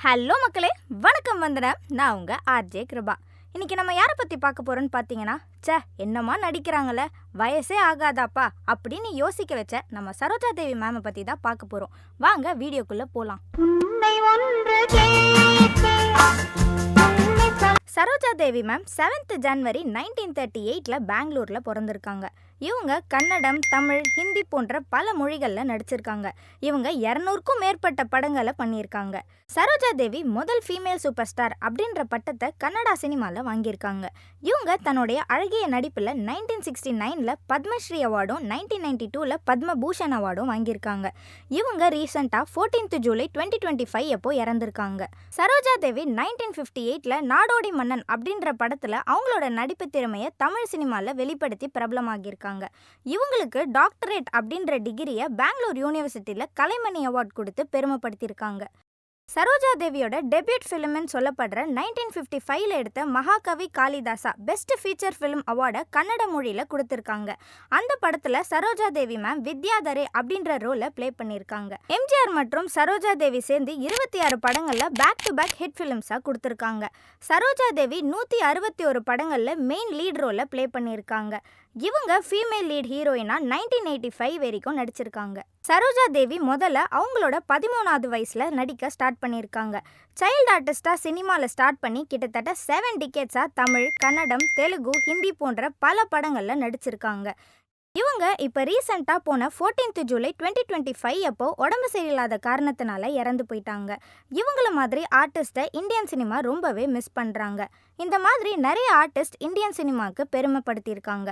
Hello மக்களே, வணக்கம். வந்தனம் நான் உங்கள் ஆர்ஜே கிருபா. இன்றைக்கி நம்ம யாரை பற்றி பார்க்க போகிறோன்னு பார்த்தீங்கன்னா, என்னம்மா நடிக்கிறாங்களே, வயசே ஆகாதாப்பா அப்படின்னு யோசிக்க வச்ச நம்ம சரோஜா தேவி மேமை பற்றி தான் பார்க்க போகிறோம். வாங்க வீடியோக்குள்ளே போகலாம். சரோஜா தேவி மேம் 7th ஜனவரி 1938 பெங்களூரில் பிறந்திருக்காங்க. இவங்க கன்னடம், தமிழ், ஹிந்தி போன்ற பல மொழிகளில் நடிச்சிருக்காங்க. இவங்க 200க்கும் மேற்பட்ட படங்களை பண்ணியிருக்காங்க. சரோஜா தேவி முதல் ஃபீமேல் சூப்பர் ஸ்டார் அப்படின்ற பட்டத்தை கன்னடா சினிமாவில் வாங்கியிருக்காங்க. இவங்க தன்னுடைய அழகிய நடிப்பில் 1969 பத்மஸ்ரீ அவார்டும் 1992 பத்மபூஷன் அவார்டும் வாங்கியிருக்காங்க. இவங்க ரீசெண்டாக 14th ஜூலை 2025 அப்போ இறந்திருக்காங்க. சரோஜா தேவி 1958 நாடோடி மன்னன் அப்படின்ற படத்தில் அவங்களோட நடிப்பு திறமையை தமிழ் சினிமாவில் வெளிப்படுத்தி பிரபலமாகியிருக்காங்க. இவங்களுக்கு டாக்டரேட் அப்படின்ற டிகிரியை பெங்களூர் யூனிவர்சிட்டியில் கலைமணி அவார்ட் கொடுத்து பெருமைப்படுத்தியிருக்காங்க. சரோஜா தேவியோட டெபியூட் ஃபிலிம்னு சொல்லப்படுற 1955 எடுத்த Mahakavi Kalidasa best feature film அவார்டை கன்னட மொழியில் கொடுத்துருக்காங்க. அந்த படத்தில் சரோஜா தேவி மேம் வித்யாதரே அப்படின்ற ரோலை ப்ளே பண்ணியிருக்காங்க. எம்ஜிஆர் மற்றும் சரோஜா தேவி சேர்ந்து 26 படங்களில் பேக் டு பேக் ஹிட் ஃபிலிம்ஸாக கொடுத்துருக்காங்க. சரோஜா தேவி 161 படங்களில் மெயின் லீட் ரோலை ப்ளே பண்ணியிருக்காங்க. இவங்க ஃபீமேல் லீட் ஹீரோயினா 1985 வரைக்கும் நடிச்சிருக்காங்க. சரோஜா தேவி முதல்ல அவங்களோட 13வது வயசில் நடிக்க ஸ்டார்ட் பண்ணியிருக்காங்க. சைல்டு ஆர்டிஸ்டாக சினிமாவில் ஸ்டார்ட் பண்ணி கிட்டத்தட்ட 7 டிகேட்ஸாக தமிழ், கன்னடம், தெலுங்கு, ஹிந்தி போன்ற பல படங்களில் நடிச்சிருக்காங்க. இவங்க இப்போ ரீசெண்டாக போன 14th ஜூலை 2025 அப்போ உடம்பு சரியில்லாத காரணத்தினால இறந்து போயிட்டாங்க. இவங்கள மாதிரி ஆர்டிஸ்ட்டை இந்தியன் சினிமா ரொம்பவே மிஸ் பண்ணுறாங்க. இந்த மாதிரி நிறைய ஆர்டிஸ்ட் இந்தியன் சினிமாவுக்கு பெருமைப்படுத்தியிருக்காங்க.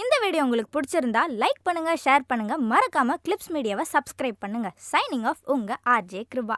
இந்த வீடியோ உங்களுக்கு பிடிச்சிருந்தா லைக் பண்ணுங்கள், ஷேர் பண்ணுங்கள், மறக்காமல் கிளிப்ஸ் மீடியாவை சப்ஸ்கிரைப் பண்ணுங்கள். சைனிங் ஆஃப் உங்கள் ஆர்ஜே கிருபா.